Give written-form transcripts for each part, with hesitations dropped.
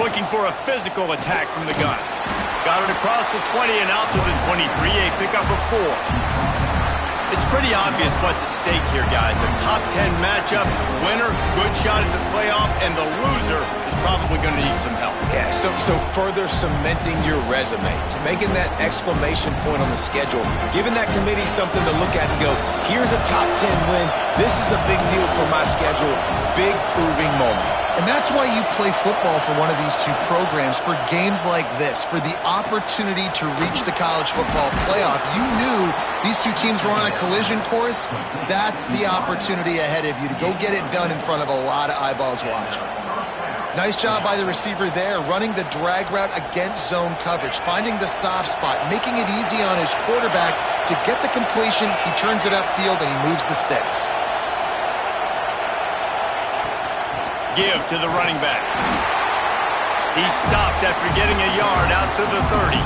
looking for a physical attack from the gun. Got it across the 20 and out to the 23, a pickup of 4. It's pretty obvious what's at stake here, guys. A top 10 matchup, winner, good shot at the playoff, and the loser is probably going to need some help. Yeah, so further cementing your resume, making that exclamation point on the schedule, giving that committee something to look at and go, here's a top 10 win. This is a big deal for my schedule. Big proving moment. And that's why you play football for one of these two programs, for games like this, for the opportunity to reach the college football playoff. You knew these two teams were on a collision course. That's the opportunity ahead of you to go get it done in front of a lot of eyeballs watching. Nice job by the receiver there, running the drag route against zone coverage, finding the soft spot, making it easy on his quarterback to get the completion. He turns it upfield and he moves the sticks. Give to the running back. He stopped after getting a yard out to the 30.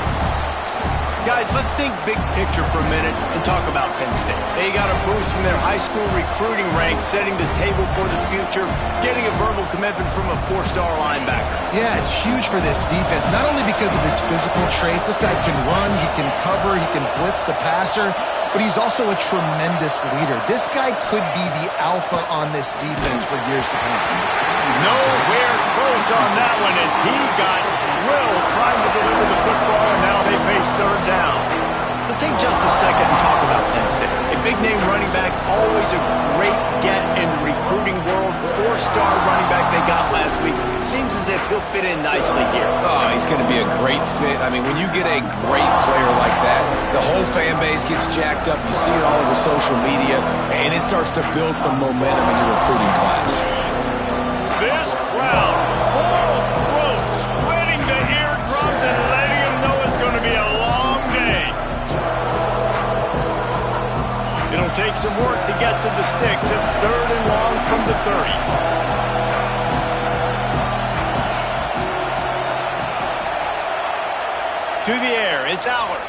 Guys, let's think big picture for a minute and talk about Penn State. They got a boost from their high school recruiting ranks, setting the table for the future, getting a verbal commitment from a 4-star linebacker. Yeah, it's huge for this defense, not only because of his physical traits. This guy can run, he can cover, he can blitz the passer, but he's also a tremendous leader. This guy could be the alpha on this defense for years to come. Nowhere close on that one as he got drilled trying to deliver the football, and now they face third down. Let's take just a second and talk about Penn State. A big-name running back, always a great get in the recruiting world. 4-star running back they got last week. Seems as if he'll fit in nicely here. Oh, he's going to be a great fit. I mean, when you get a great player like that, the whole fan base gets jacked up. You see it all over social media, and it starts to build some momentum in your recruiting class. This crowd, full throat, spreading the eardrums and letting them know it's going to be a long day. It'll take some work to get to the sticks. It's third and long from the 30. To the air, it's Allard.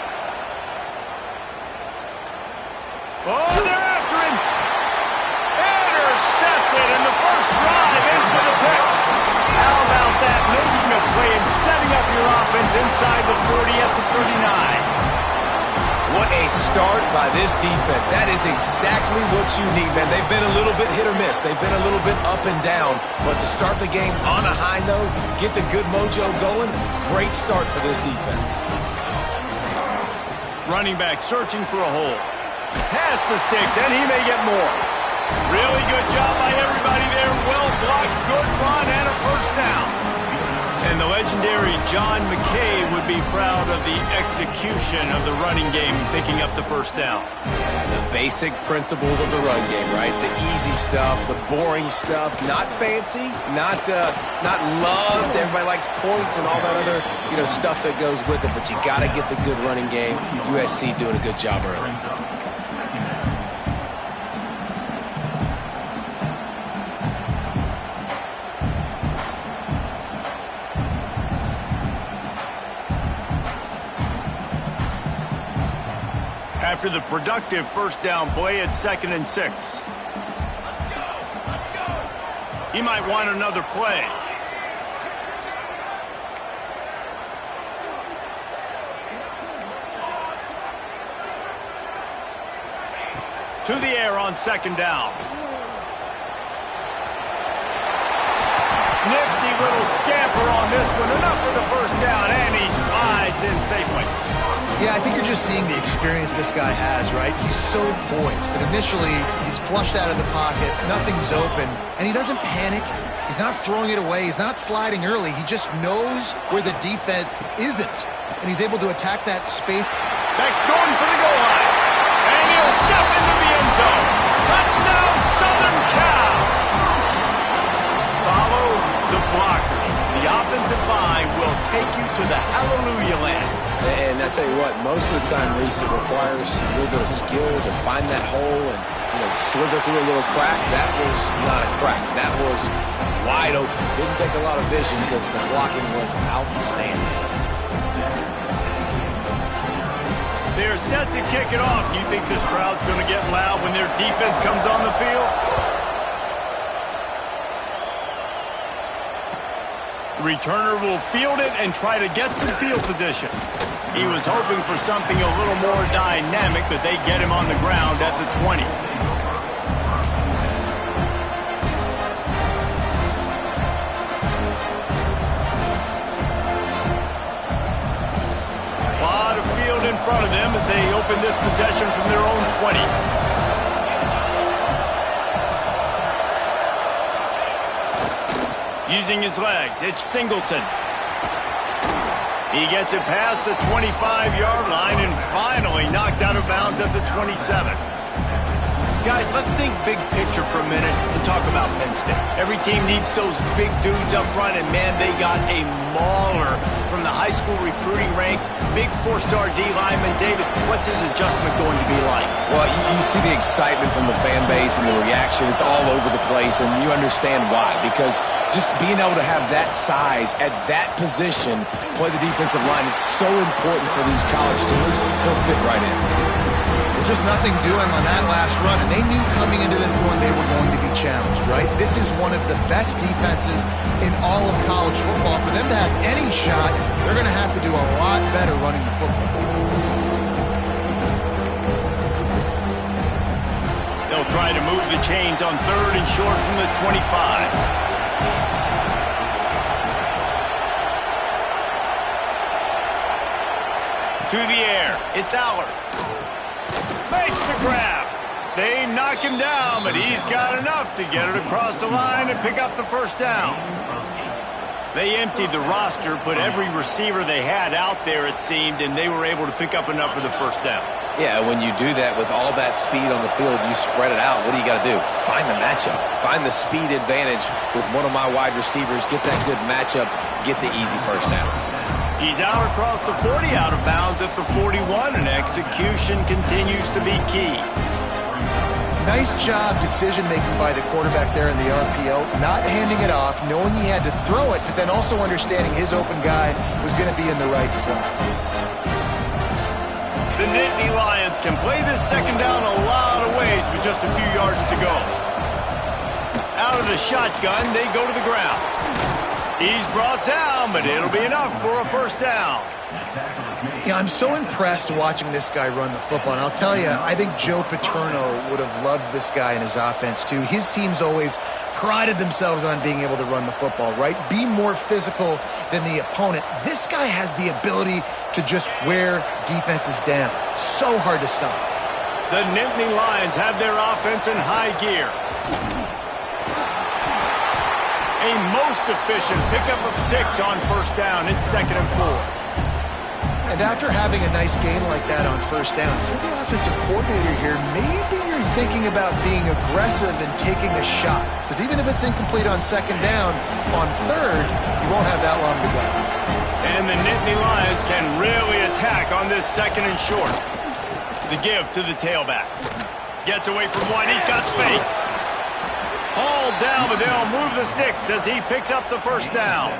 Oh, they're after him. Intercepted in the first drive in for the pick. How about that? Making a play and setting up your offense inside the 40 at the 39. What a start by this defense. That is exactly what you need, man. They've been a little bit hit or miss. They've been a little bit up and down. But to start the game on a high note, get the good mojo going, great start for this defense. Running back searching for a hole. Past the sticks, and he may get more. Really good job by everybody there. Well blocked, good run, and a first down. And the legendary John McKay would be proud of the execution of the running game, picking up the first down. The basic principles of the run game, right? The easy stuff, the boring stuff, not fancy, not loved. Everybody likes points and all that other, stuff that goes with it. But you got to get the good running game. USC doing a good job early. After the productive first down play, it's 2nd and 6. He might want another play. To the air on 2nd down. Nifty little scamper on this one. Enough for the first down, and he slides in safely. Yeah, I think you're just seeing the experience this guy has, right? He's so poised that initially he's flushed out of the pocket, nothing's open, and he doesn't panic. He's not throwing it away. He's not sliding early. He just knows where the defense isn't, and he's able to attack that space. Beck's going for the goal line, and he'll step into the end zone. Touchdown, Southern Cal! Follow the blockers. The offensive line will take you to the hallelujah land. And I tell you what, most of the time, Reese, it requires a little bit of skill to find that hole and slither through a little crack. That was not a crack. That was wide open. Didn't take a lot of vision because the blocking was outstanding. They're set to kick it off. You think this crowd's going to get loud when their defense comes on the field? The returner will field it and try to get some field position. He was hoping for something a little more dynamic, but they get him on the ground at the 20. A lot of field in front of them as they open this possession from their own 20. Using his legs, it's Singleton. He gets it past the 25-yard line and finally knocked out of bounds at the 27. Guys, let's think big picture for a minute and talk about Penn State. Every team needs those big dudes up front, and man, they got a mauler from the high school recruiting ranks. Big four-star D lineman. David, what's his adjustment going to be like? Well, you see the excitement from the fan base and the reaction. It's all over the place, and you understand why. Because just being able to have that size at that position, play the defensive line, is so important for these college teams. He'll fit right in. Just nothing doing on that last run, and they knew coming into this one they were going to be challenged, right? This is one of the best defenses in all of college football. For them to have any shot, they're going to have to do a lot better running the football. They'll try to move the chains on 3rd and short from the 25. To the air, it's Allard. Makes the grab. They knock him down, but he's got enough to get it across the line and pick up the first down. They emptied the roster, put every receiver they had out there, it seemed, and they were able to pick up enough for the first down. Yeah, when you do that with all that speed on the field, you spread it out. What do you got to do? Find the matchup. Find the speed advantage with one of my wide receivers. Get that good matchup. Get the easy first down. He's out across the 40, out of bounds at the 41, and execution continues to be key. Nice job decision-making by the quarterback there in the RPO, not handing it off, knowing he had to throw it, but then also understanding his open guy was going to be in the right flat. The Nittany Lions can play this second down a lot of ways with just a few yards to go. Out of the shotgun, they go to the ground. He's brought down, but it'll be enough for a first down. Yeah, I'm so impressed watching this guy run the football. And I'll tell you, I think Joe Paterno would have loved this guy in his offense, too. His teams always prided themselves on being able to run the football, right? Be more physical than the opponent. This guy has the ability to just wear defenses down. So hard to stop. The Nittany Lions have their offense in high gear. A most efficient pickup of 6 on first down. It's 2nd and 4. And after having a nice game like that on first down, if you're the offensive coordinator here, maybe you're thinking about being aggressive and taking a shot. Because even if it's incomplete on 2nd down, on 3rd, you won't have that long to go. And the Nittany Lions can really attack on this 2nd and short. The give to the tailback. Gets away from one. He's got space. Hauled down, but they'll move the sticks as he picks up the first down.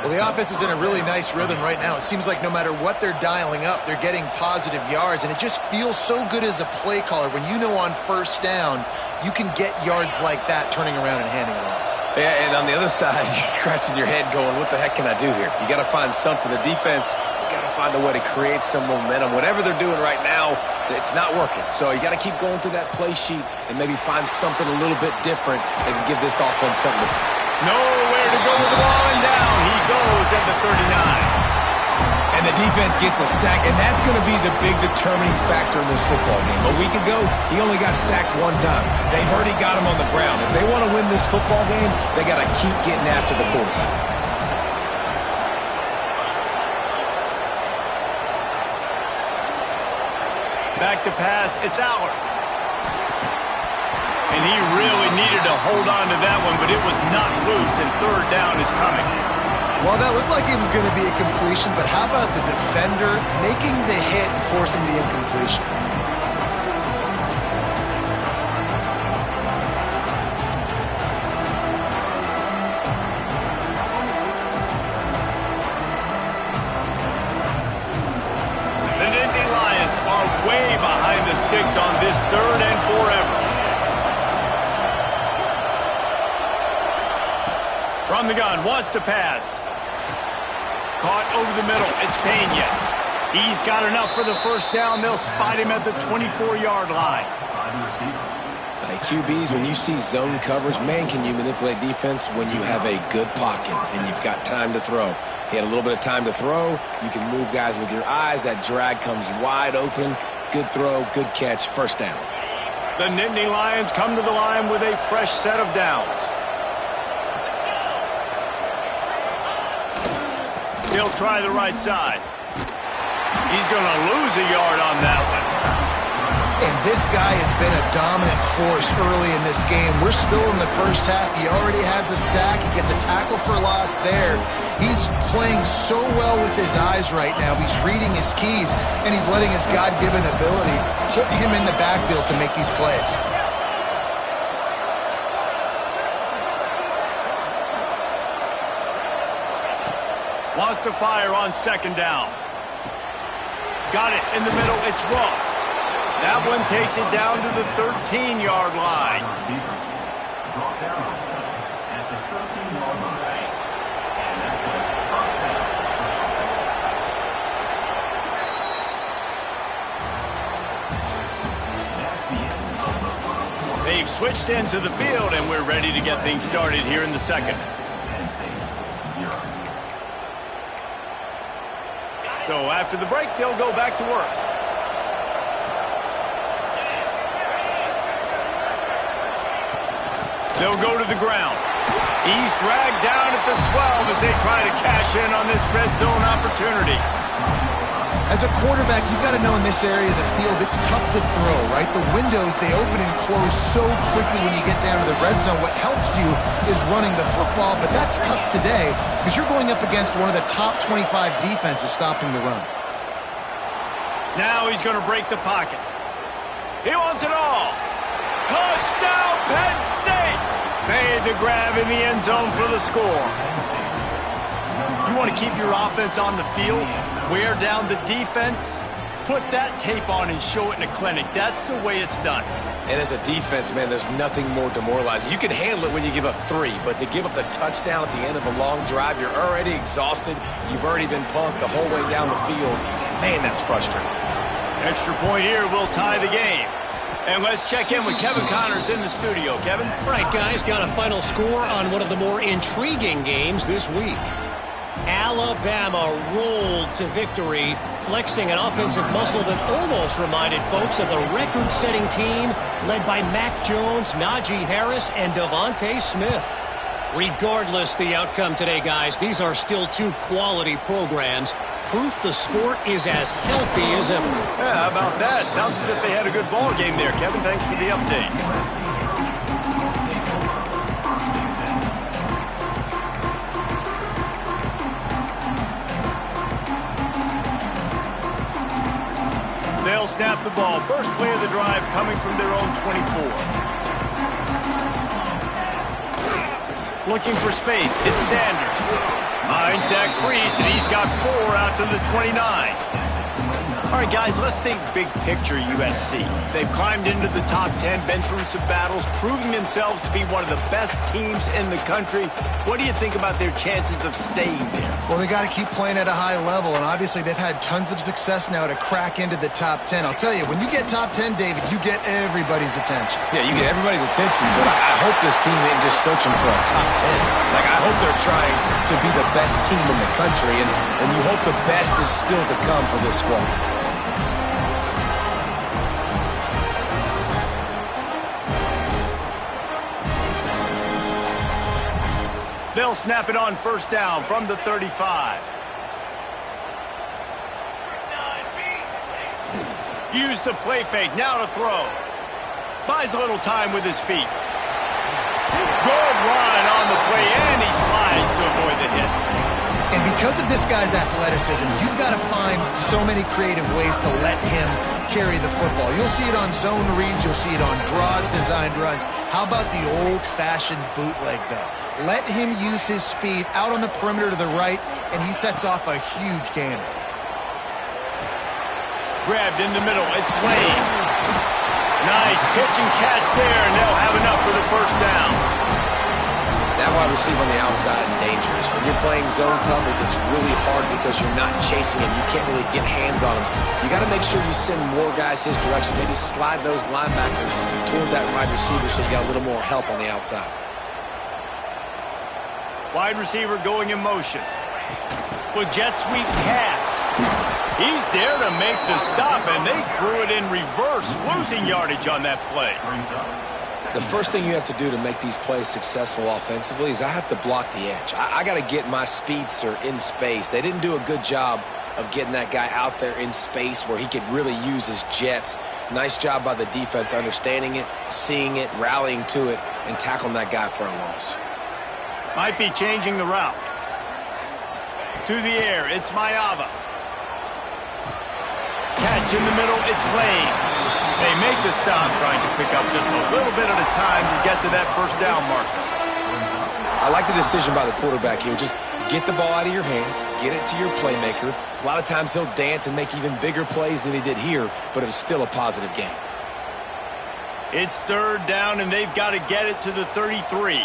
Well, the offense is in a really nice rhythm right now. It seems like no matter what they're dialing up, they're getting positive yards, and it just feels so good as a play caller when you know on first down you can get yards like that turning around and handing it off. Yeah, and on the other side, you're scratching your head going, what the heck can I do here? You got to find something. The defense has got to find a way to create some momentum. Whatever they're doing right now, it's not working. So you got to keep going through that play sheet and maybe find something a little bit different that can give this offense something to nowhere to go with the ball, and down he goes at the 39. And the defense gets a sack, and that's going to be the big determining factor in this football game. A week ago, he only got sacked 1 time. They've already got him on the ground. If they want to win this football game, they got to keep getting after the quarterback. Back to pass, it's Allard. And he really needed to hold on to that one, but it was not loose, and 3rd down is coming. Well, that looked like it was going to be a completion, but how about the defender making the hit and forcing the incompletion? The Nittany Lions are way behind the sticks on this 3rd and forever. From From the gun, wants to pass. Caught over the middle. It's Pena. He's got enough for the first down. They'll spot him at the 24-yard line. Like QBs, when you see zone coverage, man, can you manipulate defense when you have a good pocket and you've got time to throw. He had a little bit of time to throw. You can move guys with your eyes. That drag comes wide open. Good throw, good catch, first down. The Nittany Lions come to the line with a fresh set of downs. He'll try the right side. He's going to lose a yard on that one. And this guy has been a dominant force early in this game. We're still in the first half. He already has a sack. He gets a tackle for loss there. He's playing so well with his eyes right now. He's reading his keys, and he's letting his God-given ability put him in the backfield to make these plays. Wants to fire on second down. Got it in the middle. It's Ross. That one takes it down to the 13-yard line. They've switched into the field, and we're ready to get things started here in the second. So after the break, they'll go back to work. They'll go to the ground. He's dragged down at the 12 as they try to cash in on this red zone opportunity. As a quarterback, you've got to know in this area of the field, it's tough to throw, right? The windows, they open and close so quickly when you get down to the red zone. What helps you is running the football, but that's tough today because you're going up against one of the top 25 defenses stopping the run. Now he's going to break the pocket. He wants it all. Touchdown, Penn State! Made the grab in the end zone for the score. You want to keep your offense on the field, wear down the defense, put that tape on and show it in a clinic. That's the way it's done. And as a defense, man, there's nothing more demoralizing. You can handle it when you give up 3, but to give up the touchdown at the end of a long drive, you're already exhausted. You've already been punked the whole way down the field. Man, that's frustrating. Extra point here will tie the game. And let's check in with Kevin Connors in the studio. Kevin? Right, guys, got a final score on one of the more intriguing games this week. Alabama rolled to victory, flexing an offensive muscle that almost reminded folks of the record-setting team led by Mac Jones, Najee Harris, and Devontae Smith. Regardless the outcome today, guys, these are still 2 quality programs. Proof the sport is as healthy as ever. Yeah, how about that? Sounds as if they had a good ball game there, Kevin. Thanks for the update. They'll snap the ball. First play of the drive coming from their own 24. Looking for space. It's Sanders. Finds that crease, and he's got 4 out to the 29. All right, guys, let's think big picture USC. They've climbed into the top 10, been through some battles, proving themselves to be one of the best teams in the country. What do you think about their chances of staying there? Well, they got to keep playing at a high level, and obviously they've had tons of success now to crack into the top 10. I'll tell you, when you get top 10, David, you get everybody's attention. Yeah, you get everybody's attention, but I hope this team isn't just searching for a top 10. Like, I hope they're trying to be the best team in the country, and you hope the best is still to come for this squad. They'll snap it on first down from the 35. Use the play fake. Now to throw. Buys a little time with his feet. Good run on the play, and he slides to avoid the hit. And because of this guy's athleticism, you've got to find so many creative ways to let him carry the football. You'll see it on zone reads. You'll see it on draws, designed runs. How about the old-fashioned bootleg, though? Let him use his speed out on the perimeter to the right, and he sets off a huge gainer. Grabbed in the middle. It's Lane. Nice pitch and catch there, and they'll have enough for the first down. That wide receiver on the outside is dangerous. When you're playing zone coverage, it's really hard because you're not chasing him. You can't really get hands on him. You got to make sure you send more guys his direction. Maybe slide those linebackers toward that wide receiver so you got a little more help on the outside. Wide receiver going in motion. With jet sweep pass. He's there to make the stop, and they threw it in reverse, losing yardage on that play. The first thing you have to do to make these plays successful offensively is I have to block the edge. I got to get my speedster in space. They didn't do a good job of getting that guy out there in space where he could really use his jets. Nice job by the defense understanding it, seeing it, rallying to it, and tackling that guy for a loss. Might be changing the route. To the air, it's Ncaa. Catch in the middle, it's Lane. They make the stop, trying to pick up just a little bit at a time to get to that first down marker. I like the decision by the quarterback here. Just get the ball out of your hands, get it to your playmaker. A lot of times he'll dance and make even bigger plays than he did here, but it was still a positive game. It's third down, and they've got to get it to the 33.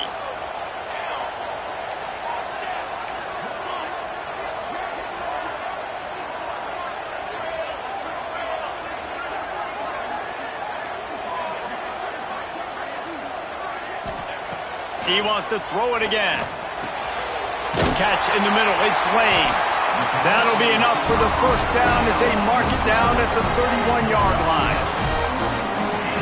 He wants to throw it again. Catch in the middle. It's Lane. That'll be enough for the first down as they mark it down at the 31-yard line.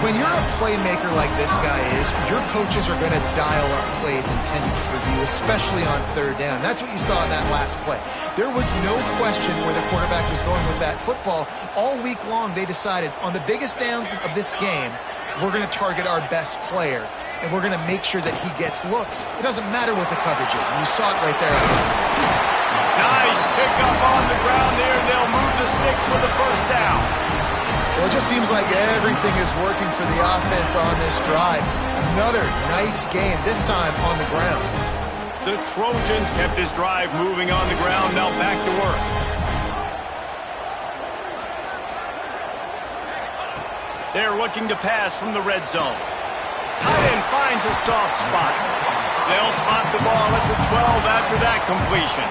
When you're a playmaker like this guy is, your coaches are going to dial up plays intended for you, especially on third down. That's what you saw in that last play. There was no question where the quarterback was going with that football. All week long, they decided on the biggest downs of this game, we're going to target our best player, and we're going to make sure that he gets looks. It doesn't matter what the coverage is, and you saw it right there. Nice pickup on the ground there. They'll move the sticks with the first down. Well, it just seems like everything is working for the offense on this drive. Another nice game, this time on the ground. The Trojans kept this drive moving on the ground. Now back to work. They're looking to pass from the red zone. Tight end finds a soft spot. They'll spot the ball at the 12 after that completion.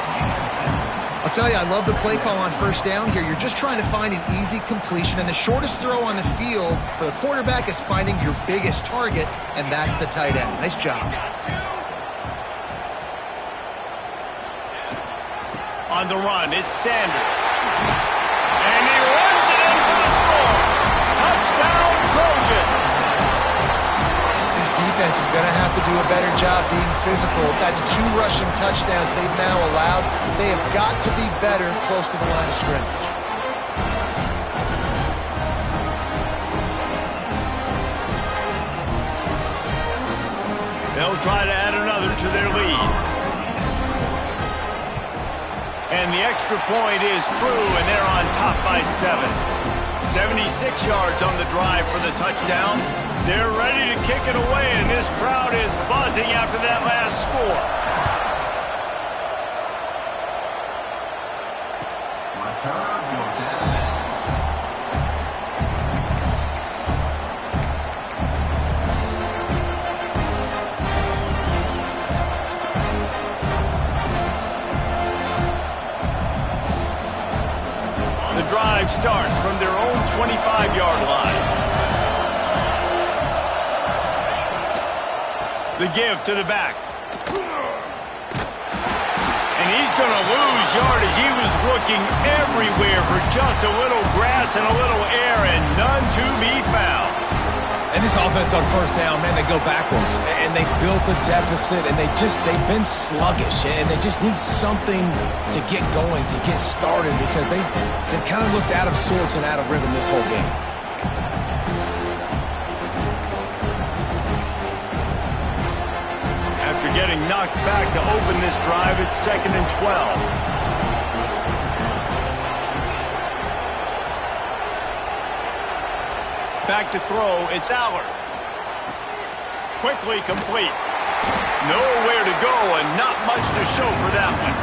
I'll tell you, I love the play call on first down here. You're just trying to find an easy completion, and the shortest throw on the field for the quarterback is finding your biggest target, and that's the tight end. Nice job. On the run, it's Sanders. And he runs it in for the score. Touchdown, Trojans. Defense is going to have to do a better job being physical. That's 2 rushing touchdowns they've now allowed. They have got to be better close to the line of scrimmage. They'll try to add another to their lead. And the extra point is true, and they're on top by 7. 76 yards on the drive for the touchdown. They're ready to kick it away, and this crowd is buzzing after that last score. The drive starts from their own 25-yard line. The give to the back. And he's going to lose yardage. He was looking everywhere for just a little grass and a little air, and none to be found. And this offense on first down, man, they go backwards. And they built a deficit, and they've been sluggish. And they just need something to get going, to get started, because they've kind of looked out of sorts and out of rhythm this whole game. After getting knocked back to open this drive, it's 2nd and 12. Back to throw, it's Allard. Quickly complete. Nowhere to go and not much to show for that one.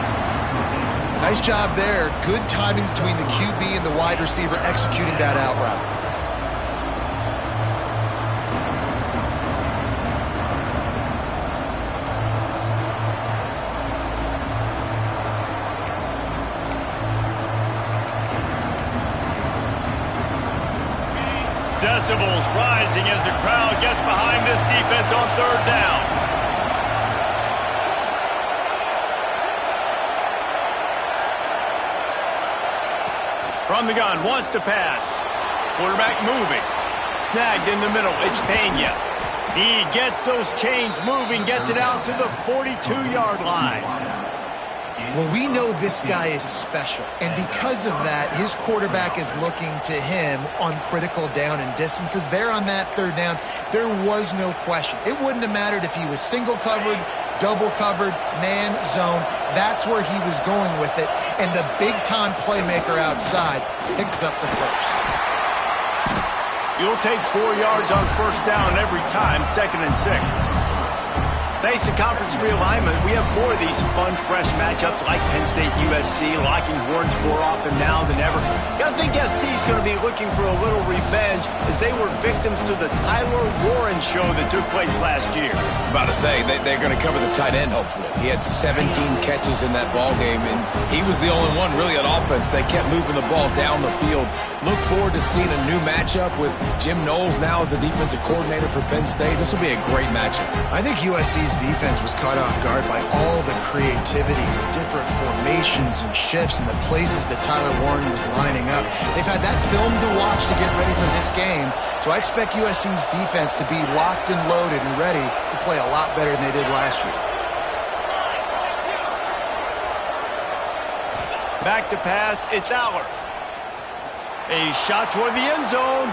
Nice job there. Good timing between the QB and the wide receiver executing that out route. decibels rising as the crowd gets behind this defense on third down. From the gun, wants to pass. Quarterback moving. Snagged in the middle, it's Pena. He gets those chains moving, gets it out to the 42-yard line. Well, we know this guy is special, and because of that, his quarterback is looking to him on critical down and distances. There on that third down, there was no question. It wouldn't have mattered if he was single covered, double covered, man, zone. That's where he was going with it, and the big-time playmaker outside picks up the first. You'll take 4 yards on first down every time, 2nd and 6. Thanks to conference realignment, we have more of these fun, fresh matchups like Penn State USC, locking horns more often now than ever. You gotta think SC is going to be looking for a little revenge as they were victims to the Tyler Warren show that took place last year. About to say, they're going to cover the tight end, hopefully. He had 17 catches in that ball game, and he was the only one really on offense. They kept moving the ball down the field. Look forward to seeing a new matchup with Jim Knowles now as the defensive coordinator for Penn State. This will be a great matchup. I think USC's defense was caught off guard by all the creativity, the different formations and shifts and the places that Tyler Warren was lining up. They've had that film to watch to get ready for this game, so I expect USC's defense to be locked and loaded and ready to play a lot better than they did last year. Back to pass, it's Aller. A shot toward the end zone.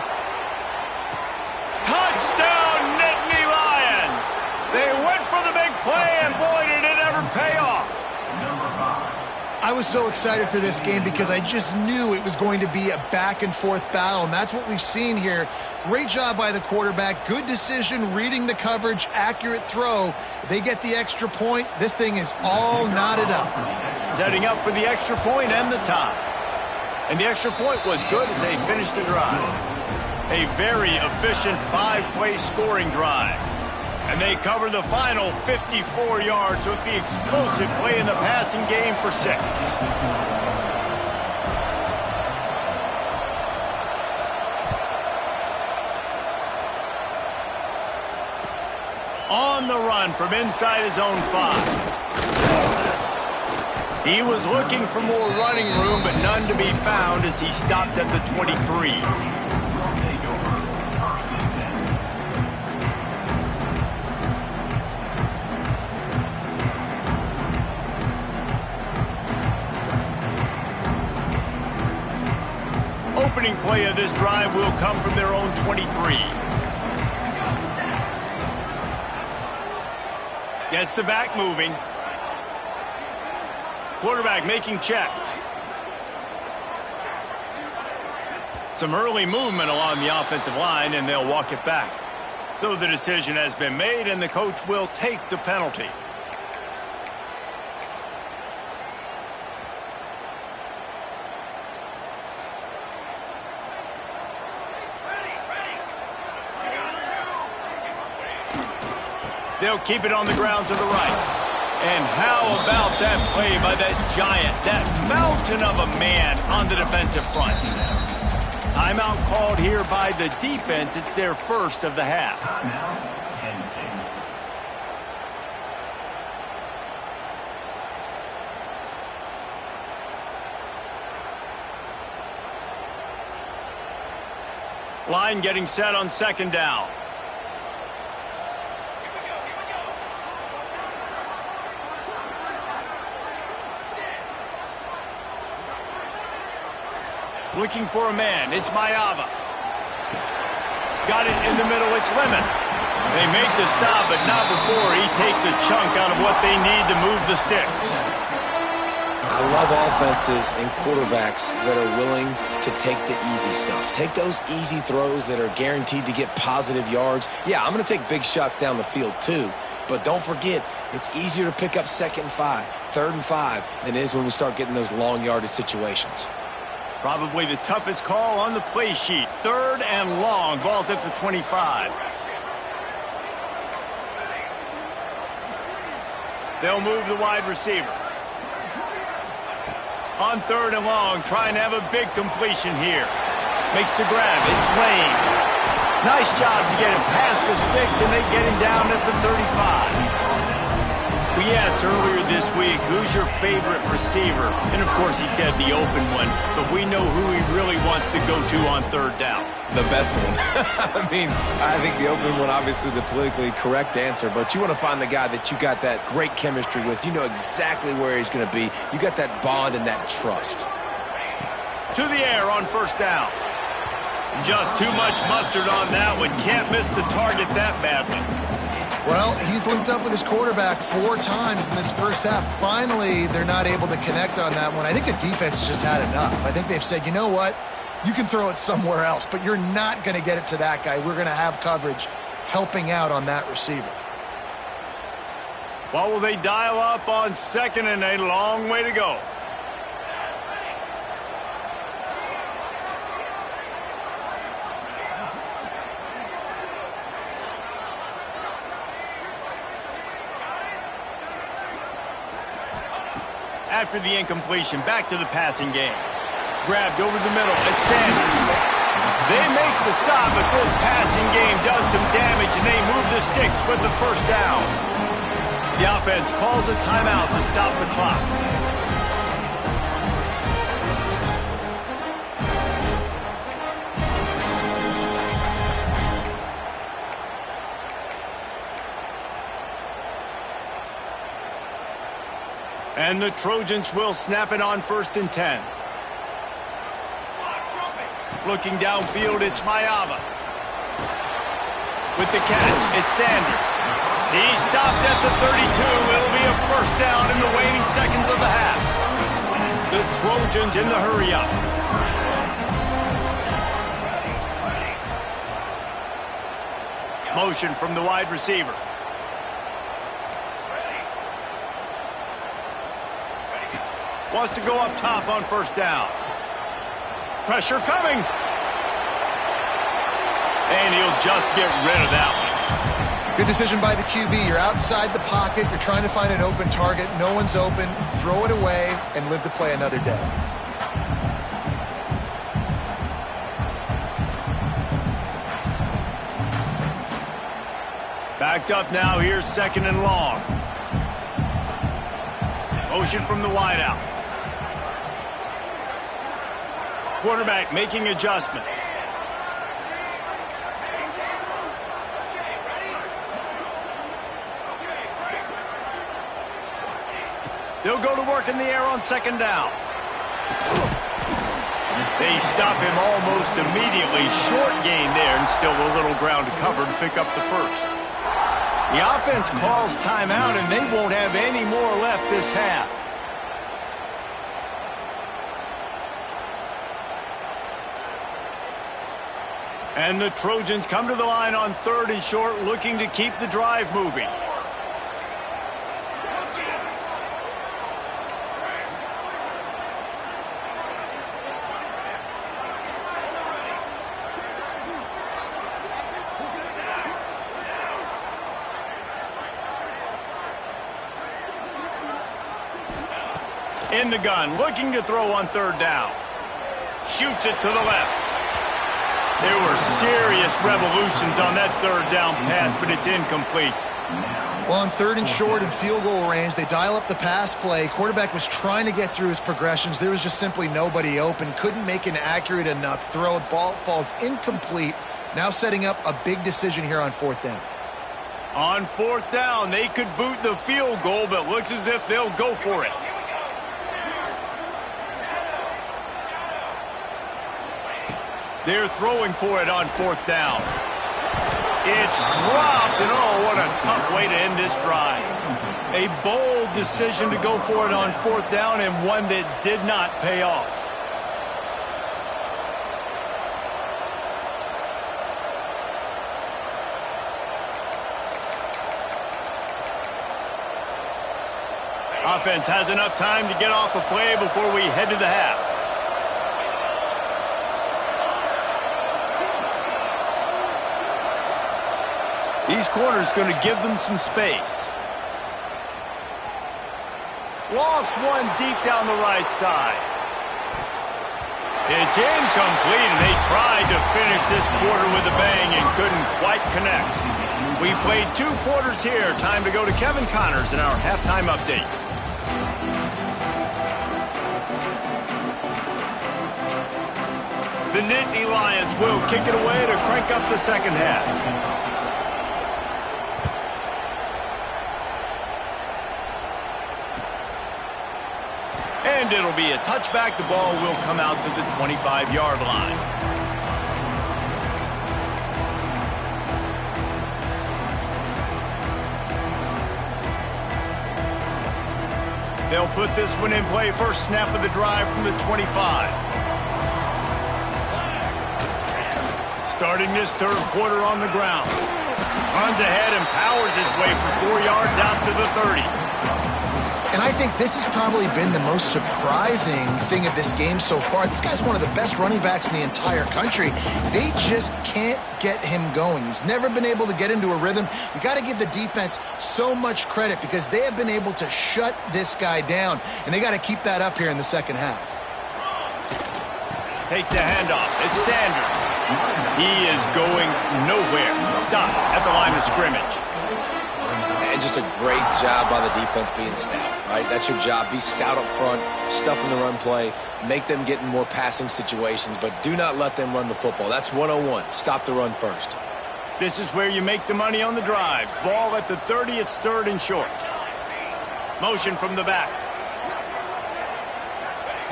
Touchdown, Nittany Lions! They went for the big play, and boy, did it ever pay off. I was so excited for this game because I just knew it was going to be a back-and-forth battle, and that's what we've seen here. Great job by the quarterback. Good decision, reading the coverage, accurate throw. They get the extra point. This thing is all knotted up. Setting up for the extra point and the tie. And the extra point was good as they finished the drive. A very efficient 5-play scoring drive. And they cover the final 54 yards with the explosive play in the passing game for 6. On the run from inside his own 5. He was looking for more running room, but none to be found as he stopped at the 23. Opening play of this drive will come from their own 23. Gets the back moving. Quarterback making checks. Some early movement along the offensive line, and they'll walk it back. So the decision has been made, and the coach will take the penalty. They'll keep it on the ground to the right. And how about that play by that giant, that mountain of a man on the defensive front? Timeout called here by the defense. It's their first of the half. Line getting set on 2nd down. Looking for a man. It's Mayava. Got it in the middle. It's Lemon. They make the stop, but not before he takes a chunk out of what they need to move the sticks. I love offenses and quarterbacks that are willing to take the easy stuff. Take those easy throws that are guaranteed to get positive yards. Yeah, I'm going to take big shots down the field too. But don't forget, it's easier to pick up 2nd and 5, 3rd and 5 than it is when we start getting those long yardage situations. Probably the toughest call on the play sheet. 3rd and long. Ball's at the 25. They'll move the wide receiver. On 3rd and long, trying to have a big completion here. Makes the grab. It's Lane. Nice job to get him past the sticks, and they get him down at the 35. We asked earlier this week, who's your favorite receiver? And, of course, he said the open one. But we know who he really wants to go to on third down. The best one. I mean, I think the open one, obviously the politically correct answer. But you want to find the guy that you got that great chemistry with. You know exactly where he's going to be. You got that bond and that trust. To the air on first down. Just too much mustard on that one. Can't miss the target that badly. Well, he's linked up with his quarterback 4 times in this first half. Finally, they're not able to connect on that one. I think the defense just had enough. I think they've said, you know what? You can throw it somewhere else, but you're not going to get it to that guy. We're going to have coverage helping out on that receiver. What will they dial up on second and a long way to go? After the incompletion, back to the passing game. Grabbed over the middle. It's Sanders. They make the stop, but this passing game does some damage, and they move the sticks with the first down. The offense calls a timeout to stop the clock. And the Trojans will snap it on 1st and 10. Looking downfield, it's Ncaa. With the catch, it's Sanders. He's stopped at the 32. It'll be a first down in the waning seconds of the half. The Trojans in the hurry-up. Motion from the wide receiver. Wants to go up top on first down. Pressure coming. And he'll just get rid of that one. Good decision by the QB. You're outside the pocket. You're trying to find an open target. No one's open. Throw it away and live to play another day. Backed up now. Here's 2nd and long. Motion from the wideout. Quarterback making adjustments. They'll go to work in the air on 2nd down. They stop him almost immediately. Short gain there, and still a little ground to cover to pick up the first. The offense calls timeout, and they won't have any more left this half. And the Trojans come to the line on 3rd and short, looking to keep the drive moving. In the gun, looking to throw on 3rd down. Shoots it to the left. There were serious revolutions on that 3rd down pass, but it's incomplete. Well, on 3rd and short and field goal range, they dial up the pass play. Quarterback was trying to get through his progressions. There was just simply nobody open. Couldn't make an accurate enough throw. Ball falls incomplete. Now setting up a big decision here on 4th down. On 4th down, they could boot the field goal, but looks as if they'll go for it. They're throwing for it on 4th down. It's dropped, and oh, what a tough way to end this drive. A bold decision to go for it on 4th down, and one that did not pay off. Offense has enough time to get off a play before we head to the half. These corners going to give them some space. Lost one deep down the right side. It's incomplete, and they tried to finish this quarter with a bang and couldn't quite connect. We played 2 quarters here. Time to go to Kevin Connors in our halftime update. The Nittany Lions will kick it away to crank up the second half. And it'll be a touchback. The ball will come out to the 25-yard line. They'll put this one in play. First snap of the drive from the 25. Starting this third quarter on the ground. Runs ahead and powers his way for 4 yards out to the 30. And I think this has probably been the most surprising thing of this game so far. This guy's one of the best running backs in the entire country. They just can't get him going. He's never been able to get into a rhythm. You got to give the defense so much credit because they have been able to shut this guy down, and they got to keep that up here in the second half. Takes the handoff. It's Sanders. He is going nowhere. Stop at the line of scrimmage. And just a great job by the defense being stout, right? That's your job. Be stout up front, stuff in the run play, make them get in more passing situations, but do not let them run the football. That's 101. Stop the run first. This is where you make the money on the drive. Ball at the 30. It's third and short. Motion from the back.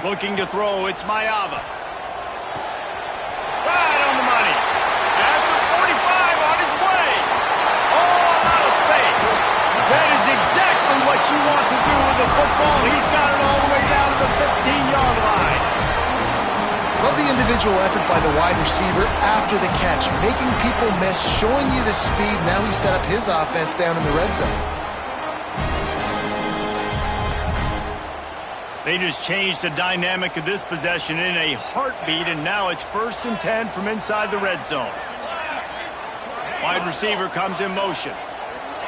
Looking to throw. It's Mayava. Right on the money. At the 45 on his way. All out of space. That is exactly what you want to do with the football. He's got it all the way down to the 15-yard line. Love the individual effort by the wide receiver after the catch, making people miss, showing you the speed. Now he set up his offense down in the red zone. They just changed the dynamic of this possession in a heartbeat, and now it's 1st and 10 from inside the red zone. Wide receiver comes in motion.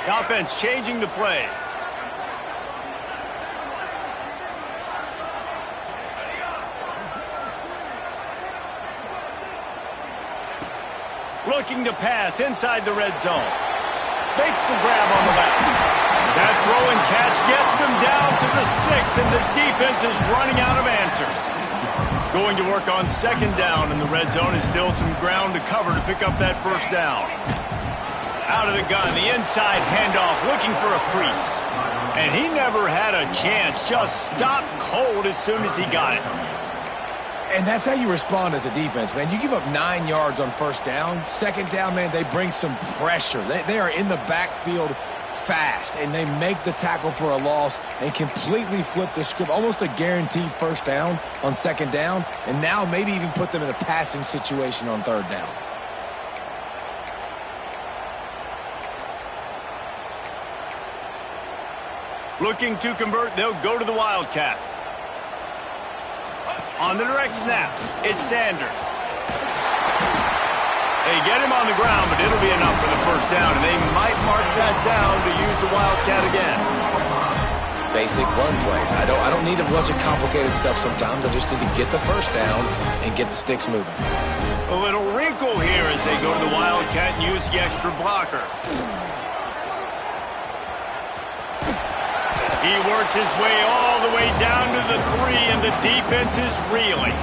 The offense changing the play. Looking to pass inside the red zone. Makes the grab on the left. That throw and catch gets them down to the 6, and the defense is running out of answers. Going to work on 2nd down, and the red zone is still some ground to cover to pick up that 1st down. Out of the gun, the inside handoff, looking for a crease. And he never had a chance, just stopped cold as soon as he got it. And that's how you respond as a defense, man. You give up 9 yards on 1st down. 2nd down, man, they bring some pressure. They are in the backfield fast, and they make the tackle for a loss and completely flip the script. Almost a guaranteed 1st down on 2nd down, and now maybe even put them in a passing situation on 3rd down. Looking to convert, they'll go to the Wildcat. On the direct snap, it's Sanders. They get him on the ground, but it'll be enough for the 1st down, and they might mark that down to use the Wildcat again. Basic run plays. I don't need a bunch of complicated stuff sometimes. I just need to get the 1st down and get the sticks moving. A little wrinkle here as they go to the Wildcat and use the extra blocker. He works his way all the way down to the 3, and the defense is reeling.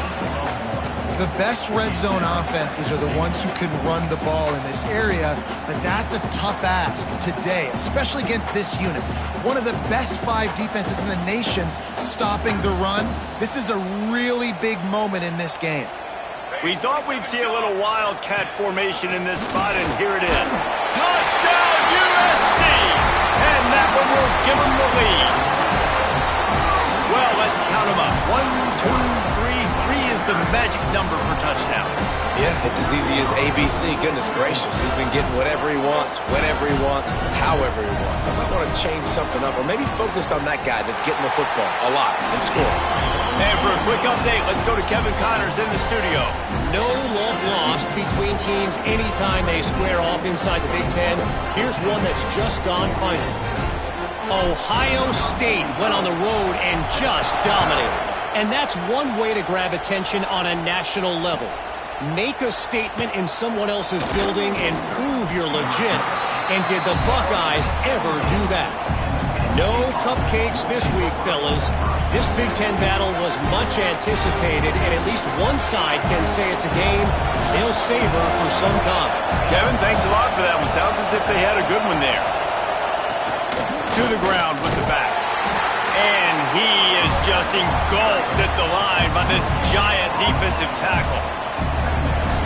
The best red zone offenses are the ones who can run the ball in this area, but that's a tough ask today, especially against this unit. One of the best 5 defenses in the nation stopping the run. This is a really big moment in this game. We thought we'd see a little Wildcat formation in this spot, and here it is. Touchdown, USC! And that one will give them the lead. Well, let's count them up. 1, 2, 3. 3 is the magic number for touchdown. Yeah, it's as easy as ABC. Goodness gracious. He's been getting whatever he wants, whenever he wants, however he wants. I might want to change something up or maybe focus on that guy that's getting the football a lot and scoring. And for a quick update, let's go to Kevin Connors in the studio. No love lost between teams anytime they square off inside the Big Ten. Here's one that's just gone final. Ohio State went on the road and just dominated. And that's one way to grab attention on a national level. Make a statement in someone else's building and prove you're legit. And did the Buckeyes ever do that? No cupcakes this week, fellas. This Big Ten battle was much anticipated, and at least one side can say it's a game they'll savor for some time. Kevin, thanks a lot for that one. Sounds as if they had a good one there. To the ground with the back. And he is just engulfed at the line by this giant defensive tackle.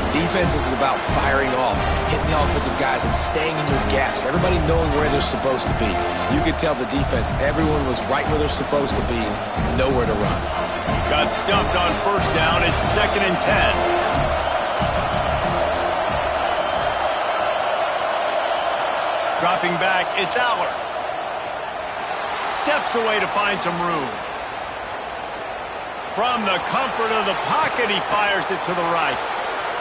Defense is about firing off, hitting the offensive guys, and staying in your gaps. Everybody knowing where they're supposed to be. You could tell the defense, everyone was right where they're supposed to be, nowhere to run. Got stuffed on first down. It's 2nd and 10. Dropping back, it's Aller. Steps away to find some room. From the comfort of the pocket, he fires it to the right.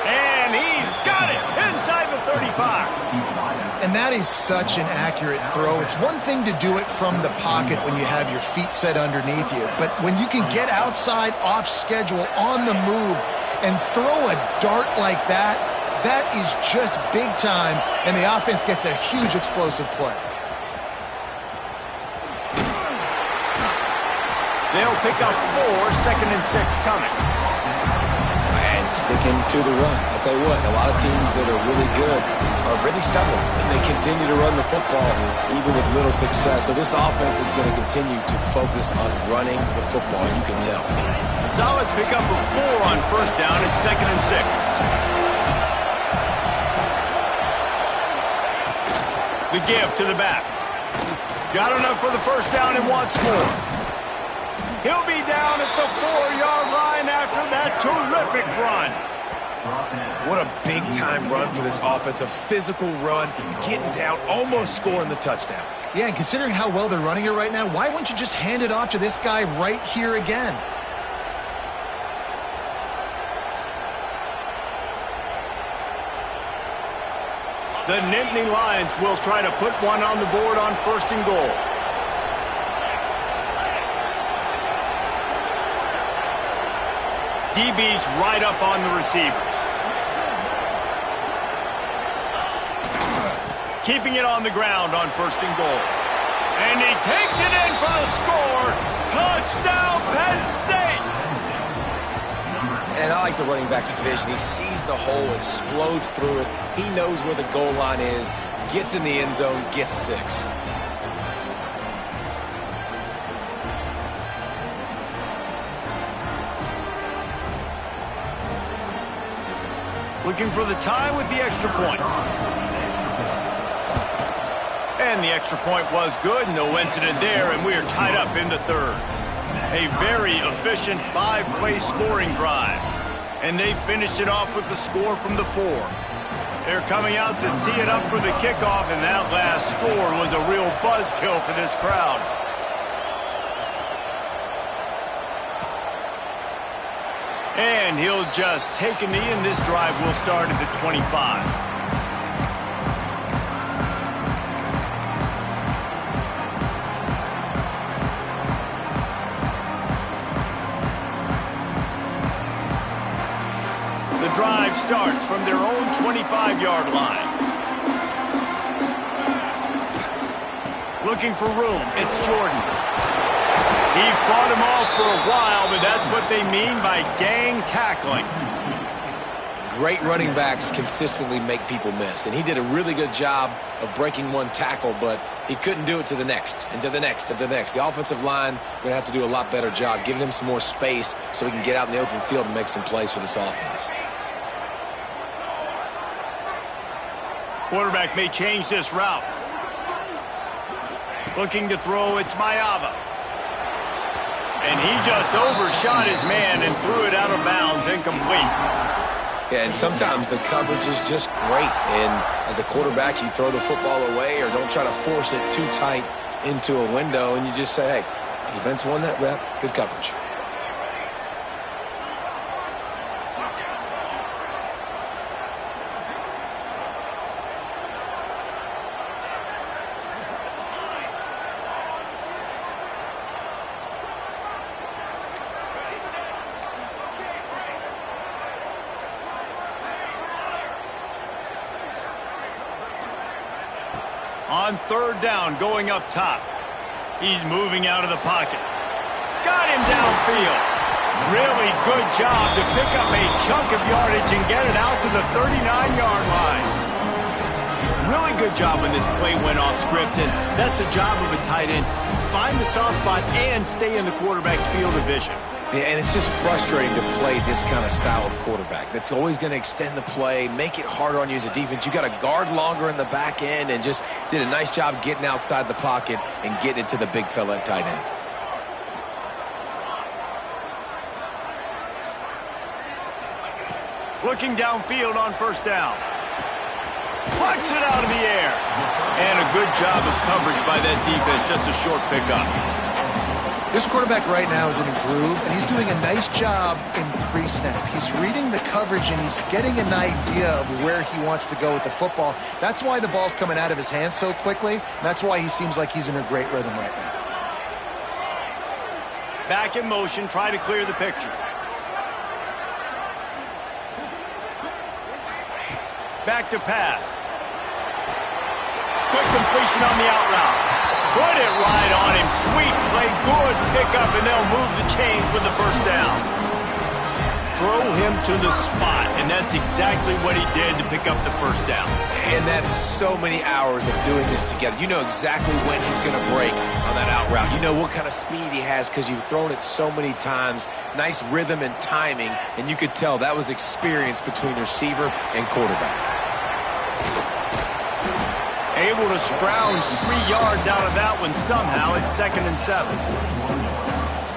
And he's got it inside the 35. And that is such an accurate throw. It's one thing to do it from the pocket when you have your feet set underneath you. But when you can get outside, off schedule, on the move, and throw a dart like that, that is just big time. And the offense gets a huge explosive play. They'll pick up 4, 2nd and 6 coming. Sticking to the run. I'll tell you what, a lot of teams that are really good are really stubborn, and they continue to run the football even with little success. So this offense is going to continue to focus on running the football, you can tell. Solid pickup of 4 on first down. It's 2nd and 6. The give to the back. Got enough for the first down and wants more. He'll be down at the 4-yard line after that terrific run. What a big-time run for this offense. A physical run, getting down, almost scoring the touchdown. Yeah, and considering how well they're running it right now, why wouldn't you just hand it off to this guy right here again? The Nittany Lions will try to put one on the board on 1st and goal. DB's right up on the receivers. Keeping it on the ground on 1st and goal. And he takes it in for the score. Touchdown, Penn State! And I like the running back's vision. He sees the hole, explodes through it. He knows where the goal line is, gets in the end zone, gets 6. Looking for the tie with the extra point. And the extra point was good. No incident there, and we are tied up in the 3rd. A very efficient 5-play scoring drive. And they finished it off with the score from the 4. They're coming out to tee it up for the kickoff, and that last score was a real buzzkill for this crowd. And he'll just take a knee, and this drive will start at the 25. The drive starts from their own 25-yard line. Looking for room. It's Jordan. He fought him off for a while, but that's what they mean by gang tackling. Great running backs consistently make people miss, and he did a really good job of breaking one tackle, but he couldn't do it to the next, and to the next, and to the next. The offensive line going to have to do a lot better job, giving him some more space so he can get out in the open field and make some plays for this offense. Quarterback may change this route. Looking to throw, it's Ncaa. And he just overshot his man and threw it out of bounds, incomplete. Yeah, and sometimes the coverage is just great. And as a quarterback, you throw the football away or don't try to force it too tight into a window, and you just say, hey, defense won that rep, good coverage. On third down, going up top. He's moving out of the pocket. Got him downfield. Really good job to pick up a chunk of yardage and get it out to the 39-yard line. Really good job when this play went off script, and that's the job of a tight end. Find the soft spot and stay in the quarterback's field of vision. Yeah, and it's just frustrating to play this kind of style of quarterback. That's always going to extend the play, make it harder on you as a defense. You got to guard longer in the back end, and just did a nice job getting outside the pocket and getting it to the big fella at tight end. Looking downfield on first down. Plucks it out of the air. And a good job of coverage by that defense. Just a short pickup. This quarterback right now is in a groove, and he's doing a nice job in pre-snap. He's reading the coverage, and he's getting an idea of where he wants to go with the football. That's why the ball's coming out of his hands so quickly, and that's why he seems like he's in a great rhythm right now. Back in motion, try to clear the picture. Back to pass. Quick completion on the out route. Put it right on him. Sweet play. Good pickup, and they'll move the chains with the first down. Throw him to the spot, and that's exactly what he did to pick up the first down. And that's so many hours of doing this together. You know exactly when he's going to break on that out route. You know what kind of speed he has because you've thrown it so many times. Nice rhythm and timing, and you could tell that was experience between receiver and quarterback. Able to scrounge 3 yards out of that one somehow. It's 2nd and 7.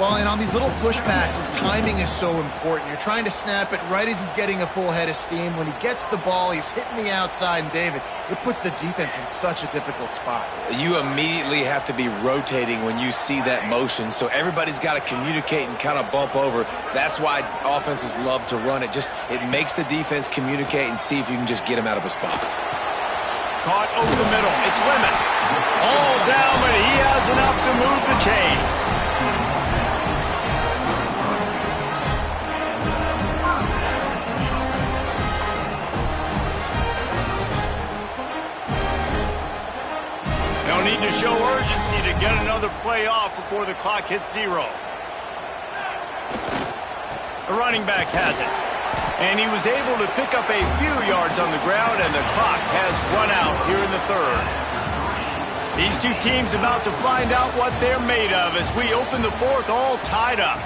Well, and on these little push passes, timing is so important. You're trying to snap it right as he's getting a full head of steam. When he gets the ball, he's hitting the outside, and David, it puts the defense in such a difficult spot. You immediately have to be rotating when you see that motion, so everybody's got to communicate and kind of bump over. That's why offenses love to run it. It makes the defense communicate and see if you can just get him out of a spot. Caught over the middle. It's Lemon. All down, but he has enough to move the chains. They'll need to show urgency to get another play off before the clock hits 0. The running back has it. And he was able to pick up a few yards on the ground, and the clock has run out here in the 3rd. These two teams about to find out what they're made of as we open the 4th all tied up.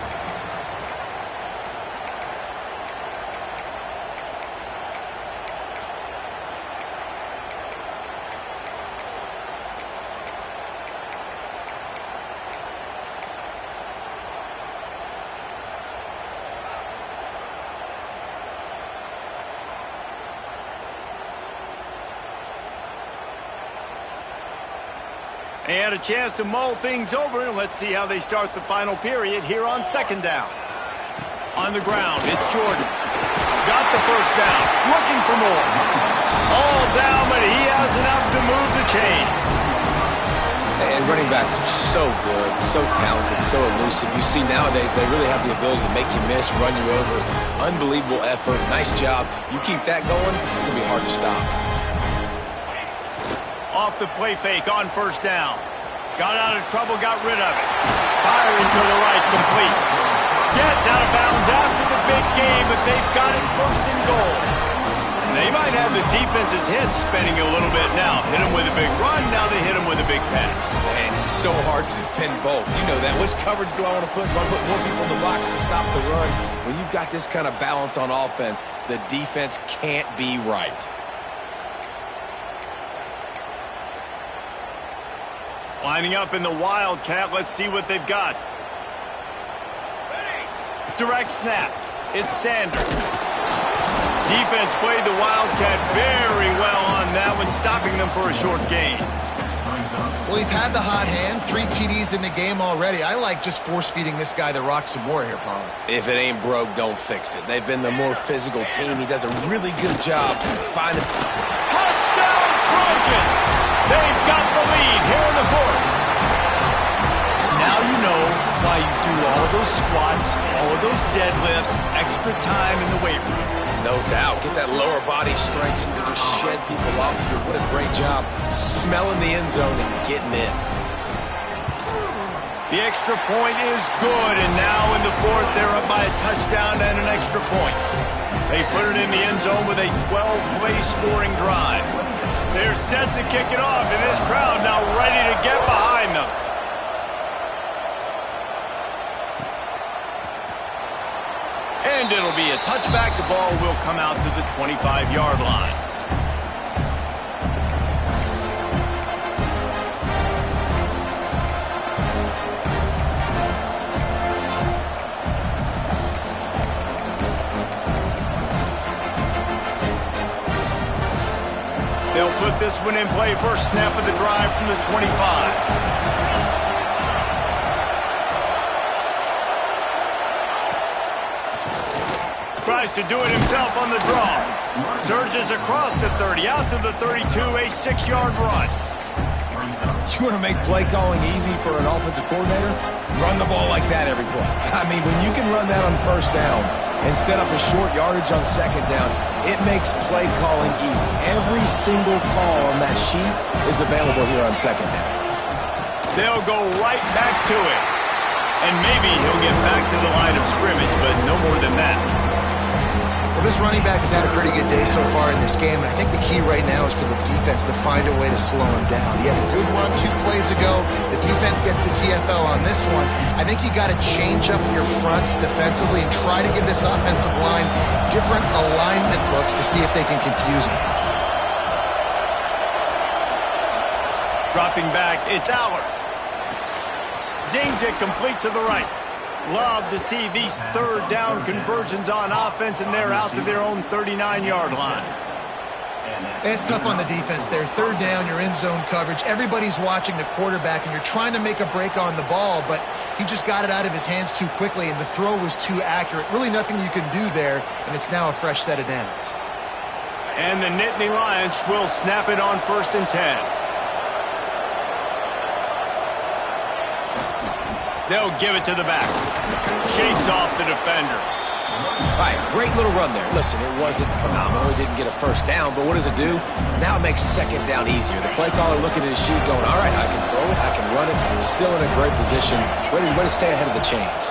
They had a chance to mull things over, and let's see how they start the final period here on 2nd down. On the ground, it's Jordan. Got the first down, looking for more. All down, but he has enough to move the chains. And running backs are so good, so talented, so elusive. You see nowadays they really have the ability to make you miss, run you over. Unbelievable effort, nice job. You keep that going, it's going to be hard to stop. Off the play fake on first down. Got out of trouble, got rid of it. Firing to the right, complete. Gets out of bounds after the big game, but they've got it 1st and goal. They might have the defense's head spinning a little bit now. Hit him with a big run, now they hit him with a big pass. And it's so hard to defend both. You know that. Which coverage do I want to put? Do I put more people in the box to stop the run? When you've got this kind of balance on offense, the defense can't be right. Lining up in the Wildcat. Let's see what they've got. Direct snap. It's Sanders. Defense played the Wildcat very well on that one, stopping them for a short gain. Well, he's had the hot hand, 3 TDs in the game already. I like just force-feeding this guy the rock some more here, Paul. If it ain't broke, don't fix it. They've been the more physical team. He does a really good job finding... Touchdown, Trojans! They've got the lead here in the 4th. Now you know why you do all those squats, all of those deadlifts, extra time in the weight room. No No doubt. Get that lower body strength so you can just shed people off here. What a great job smelling the end zone and getting in. The extra point is good, and now in the fourth, they're up by a touchdown and an extra point. They put it in the end zone with a 12-play scoring drive. They're set to kick it off, and this crowd now ready to get behind them. And it'll be a touchback. The ball will come out to the 25-yard line. They'll put this one in play. First snap of the drive from the 25. Tries to do it himself on the draw. Surges across the 30, out to the 32, a 6-yard run. You want to make play calling easy for an offensive coordinator? Run the ball like that every play. I mean, when you can run that on first down and set up a short yardage on second down, it makes play calling easy. Every single call on that sheet is available here on second down. They'll go right back to it. And maybe he'll get back to the line of scrimmage, but no more than that. Well, this running back has had a pretty good day so far in this game, and I think the key right now is for the defense to find a way to slow him down. He had a good run 2 plays ago. The defense gets the TFL on this one. I think you got to change up your fronts defensively and try to give this offensive line different alignment looks to see if they can confuse him. Dropping back, it's Aller. Zings it complete to the right. Love to see these third down conversions on offense, and they're out to their own 39-yard line. It's tough on the defense there. Third down, you're in zone coverage. Everybody's watching the quarterback, and you're trying to make a break on the ball, but he just got it out of his hands too quickly, and the throw was too accurate. Really nothing you can do there, and it's now a fresh set of downs. And the Nittany Lions will snap it on 1st and 10. They'll give it to the back. Shakes off the defender. All right, great little run there. Listen, it wasn't phenomenal. He didn't get a first down, but what does it do? Now it makes second down easier. The play caller looking at his sheet going, all right, I can throw it, I can run it. Still in a great position. Way to stay ahead of the chains.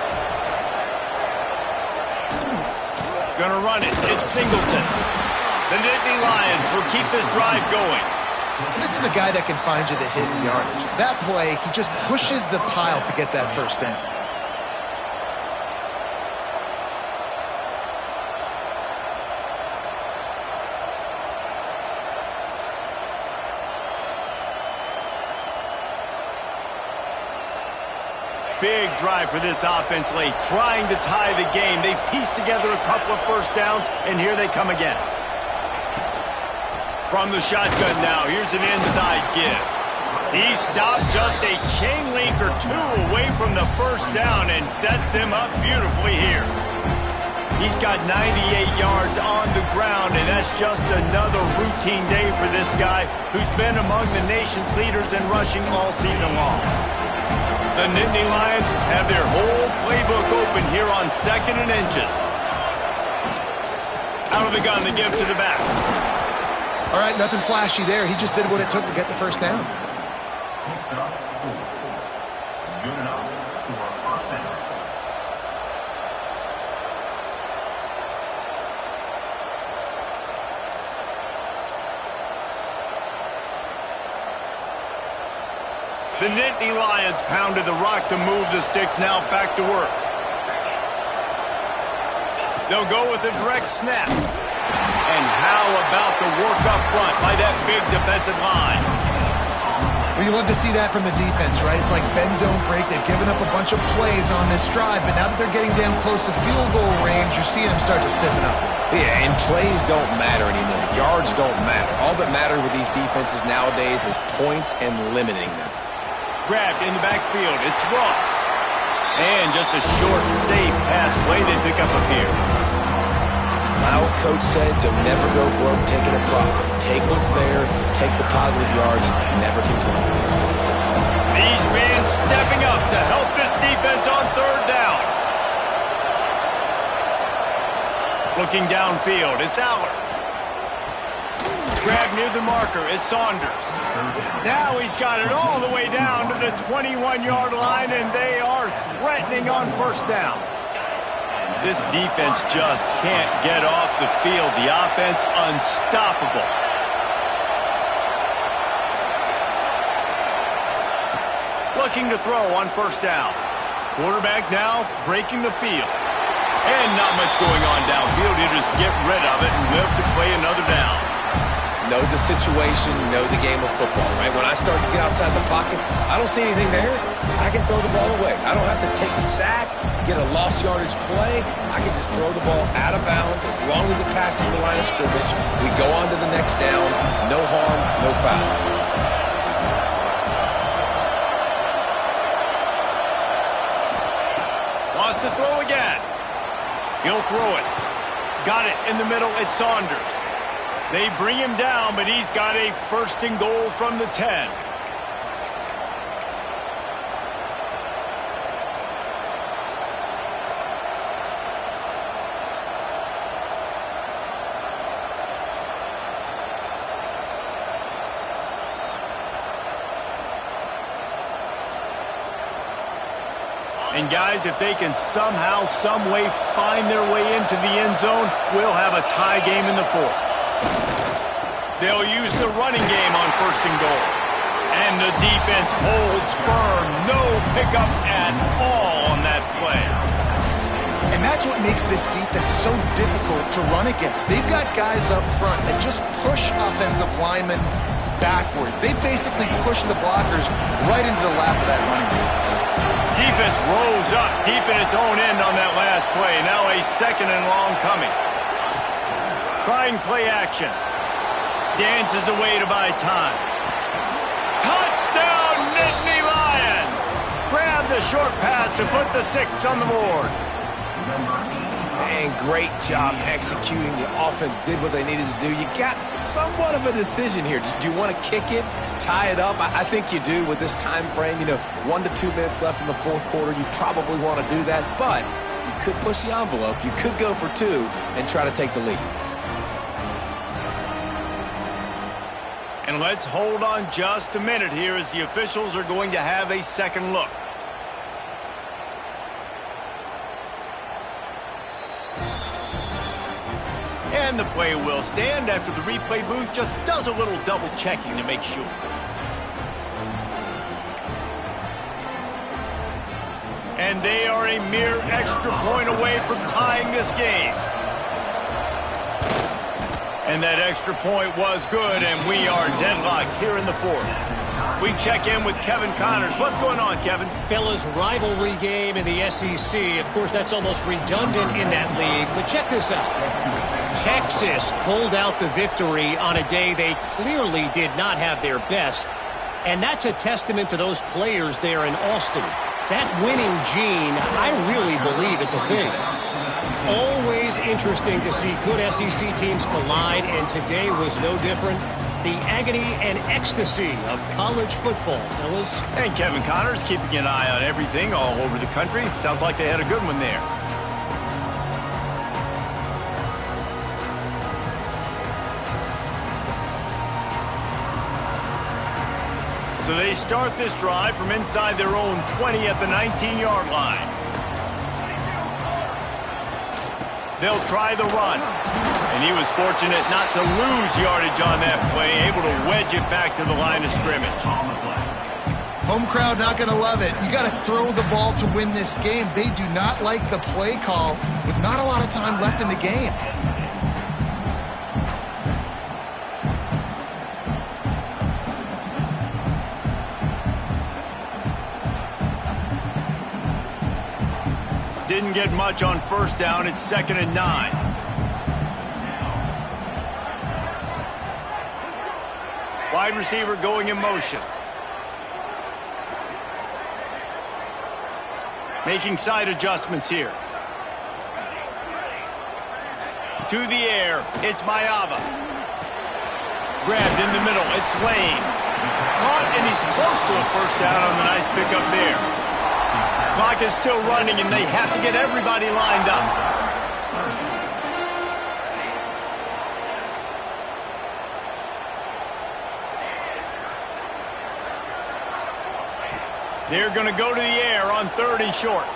Gonna run it. It's Singleton. The Nittany Lions will keep this drive going. This is a guy that can find you the hidden yardage. That play, he just pushes the pile to get that first down. Big drive for this offense late, trying to tie the game. They pieced together a couple of first downs, and here they come again. From the shotgun now, here's an inside give. He stopped just a chain link or 2 away from the first down and sets them up beautifully here. He's got 98 yards on the ground, and that's just another routine day for this guy who's been among the nation's leaders in rushing all season long. The Nittany Lions have their whole playbook open here on 2nd and inches. Out of the gun, the give to the back. All right, nothing flashy there. He just did what it took to get the first down. Good enough for first down. The Nittany Lions pounded the rock to move the sticks. Now back to work. They'll go with a direct snap. And how about the work up front by that big defensive line? Well, you love to see that from the defense, right? It's like bend, don't break. They've given up a bunch of plays on this drive, but now that they're getting down close to field goal range, you're seeing them start to stiffen up. Yeah, and plays don't matter anymore. Yards don't matter. All that matters with these defenses nowadays is points and limiting them. Grabbed in the backfield. It's Ross. And just a short, safe pass play. They pick up a few. My old coach said, don't never go broke taking a profit. Take what's there, take the positive yards, and never complain. These fans stepping up to help this defense on 3rd down. Looking downfield, it's Aller. Grab near the marker, it's Saunders. Now he's got it all the way down to the 21-yard line, and they are threatening on first down. This defense just can't get off the field. The offense unstoppable. Looking to throw on first down. Quarterback now breaking the field. And not much going on downfield. You just get rid of it and live to play another down. Know the situation, know the game of football, right? When I start to get outside the pocket, I don't see anything there. I can throw the ball away. I don't have to take a sack, get a lost yardage play. I can just throw the ball out of bounds as long as it passes the line of scrimmage. We go on to the next down. No harm, no foul. Wants to throw again. He'll throw it. Got it in the middle. It's Saunders. They bring him down, but he's got a first and goal from the 10. And guys, if they can somehow, some way find their way into the end zone, we'll have a tie game in the fourth. They'll use the running game on first and goal. And the defense holds firm. No pickup at all on that play. And that's what makes this defense so difficult to run against. They've got guys up front that just push offensive linemen backwards. They basically push the blockers right into the lap of that running game. Defense rose up deep in its own end on that last play. Now a second and long coming. Trying play action. Dances away to buy time. Touchdown, Nittany Lions! Grab the short pass to put the 6 on the board. Man, great job executing. The offense did what they needed to do. You got somewhat of a decision here. Do you want to kick it, tie it up? I think you do with this time frame. 1 to 2 minutes left in the fourth quarter. You probably want to do that, but you could push the envelope. You could go for 2 and try to take the lead. And let's hold on just a minute here as the officials are going to have a second look. And the play will stand after the replay booth just does a little double checking to make sure. And they are a mere extra point away from tying this game. And that extra point was good, and we are deadlocked here in the fourth. We check in with Kevin Connors. What's going on, Kevin? Fellas, rivalry game in the SEC. Of course, that's almost redundant in that league. But check this out. Texas pulled out the victory on a day they clearly did not have their best. And that's a testament to those players there in Austin. That winning gene, I really believe it's a thing. Always interesting to see good SEC teams collide, and today was no different. The agony and ecstasy of college football, fellas. And Kevin Connors keeping an eye on everything all over the country. Sounds like they had a good one there. So they start this drive from inside their own 20 at the 19-yard line. They'll try the run. And he was fortunate not to lose yardage on that play, able to wedge it back to the line of scrimmage. Home crowd not going to love it. You got to throw the ball to win this game. They do not like the play call with not a lot of time left in the game. Didn't get much on first down. It's 2nd and 9. Wide receiver going in motion. Making side adjustments here. To the air. It's Mayava. Grabbed in the middle. It's Lane. Caught, and he's close to a first down on the nice pickup there. Clock is still running, and they have to get everybody lined up. They're going to go to the air on 3rd and short.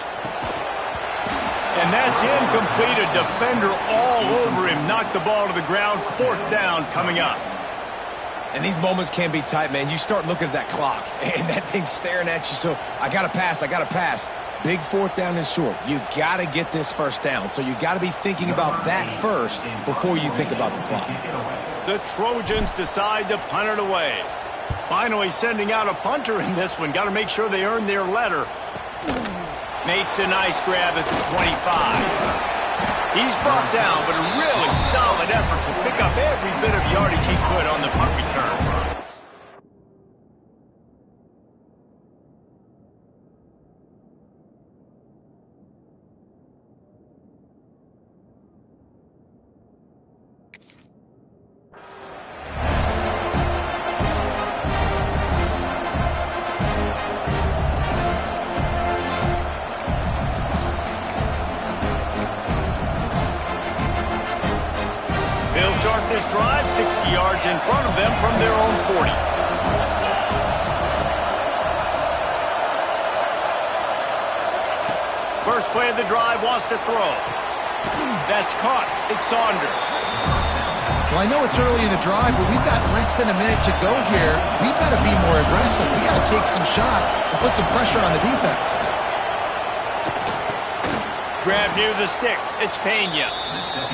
And that's incomplete. A defender all over him. Knocked the ball to the ground. 4th down coming up. And these moments can be tight, man. You start looking at that clock, and that thing's staring at you. So I got to pass. Big 4th down and short. You got to get this 1st down. So you got to be thinking about that first before you think about the clock. The Trojans decide to punt it away. Finally sending out a punter in this one. Got to make sure they earn their letter. Makes a nice grab at the 25. He's brought down, but a really solid effort to pick up every bit of yardage he could on the punt return. This drive 60 yards in front of them from their own 40. First play of the drive, wants to throw. That's caught. It's Saunders. Well, I know it's early in the drive, but we've got less than a minute to go here. We've got to be more aggressive. We've got to take some shots and put some pressure on the defense. Grab near the sticks. It's Pena.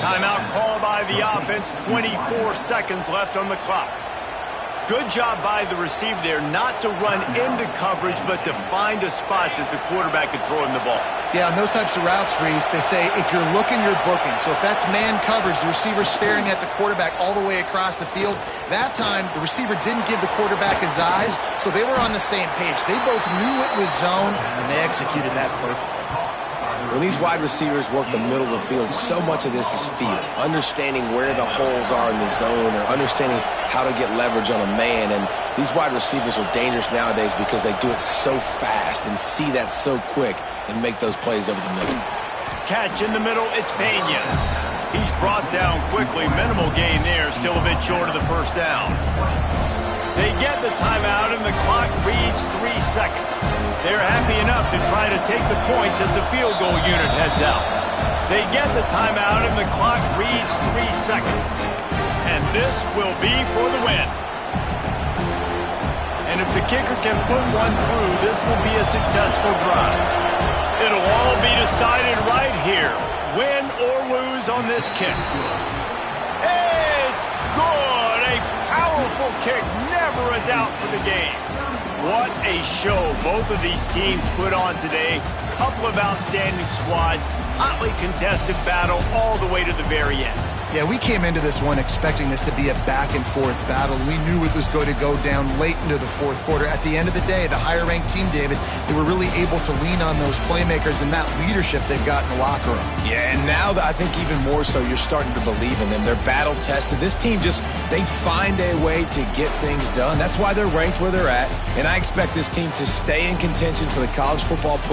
Timeout called by the offense. 24 seconds left on the clock. Good job by the receiver there not to run into coverage, but to find a spot that the quarterback could throw him the ball. Yeah, on those types of routes, Reese, they say if you're looking, you're booking. So if that's man coverage, the receiver's staring at the quarterback all the way across the field. That time, the receiver didn't give the quarterback his eyes, so they were on the same page. They both knew it was zone, and they executed that perfectly. When these wide receivers work the middle of the field, so much of this is feel. Understanding where the holes are in the zone or understanding how to get leverage on a man. And these wide receivers are dangerous nowadays because they do it so fast and see that so quick and make those plays over the middle. Catch in the middle, it's Pena. He's brought down quickly. Minimal gain there, still a bit short of the 1st down. They get the timeout and the clock reads 3 seconds. They're happy enough to try to take the points as the field goal unit heads out. They get the timeout and the clock reads 3 seconds. And this will be for the win. And if the kicker can put one through, this will be a successful drive. It'll all be decided right here. Win or lose on this kick. It's good. A powerful kick. Never a doubt for the game. What a show both of these teams put on today. Couple of outstanding squads. Hotly contested battle all the way to the very end. Yeah, we came into this one expecting this to be a back-and-forth battle. We knew it was going to go down late into the 4th quarter. At the end of the day, the higher-ranked team, David, they were really able to lean on those playmakers and that leadership they've got in the locker room. Yeah, and now I think even more so, you're starting to believe in them. They're battle-tested. This team they find a way to get things done. That's why they're ranked where they're at, and I expect this team to stay in contention for the college football playoff.